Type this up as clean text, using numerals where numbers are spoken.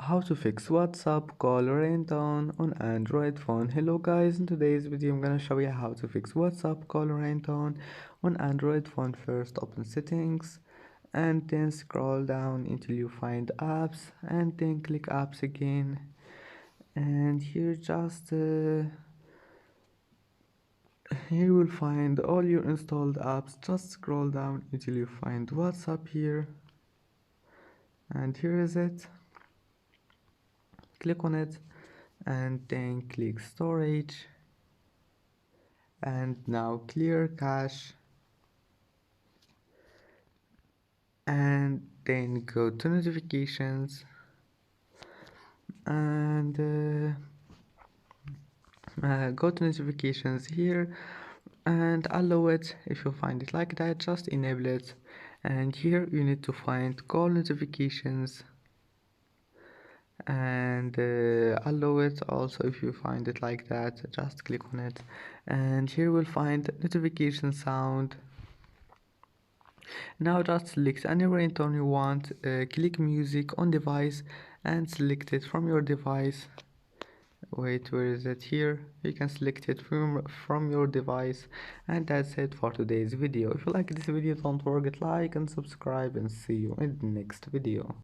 How to fix WhatsApp call ringtone on Android phone. Hello guys, in today's video I'm gonna show you how to fix WhatsApp call ringtone on Android phone. First open settings and then scroll down until you find apps and then click apps again, and here you will find all your installed apps. Just scroll down until you find WhatsApp here, and here is it. Click on it and then click storage, and now clear cache, and then go to notifications and go to notifications here and allow it. If you find it like that, just enable it, and here you need to find call notifications and allow it also. If you find it like that, just click on it, and here we'll find notification sound. Now just select any ringtone you want, click music on device and select it from your device. Wait, where is it? Here you can select it from your device, and that's it for today's video. If you like this video, don't forget like and subscribe, and see you in the next video.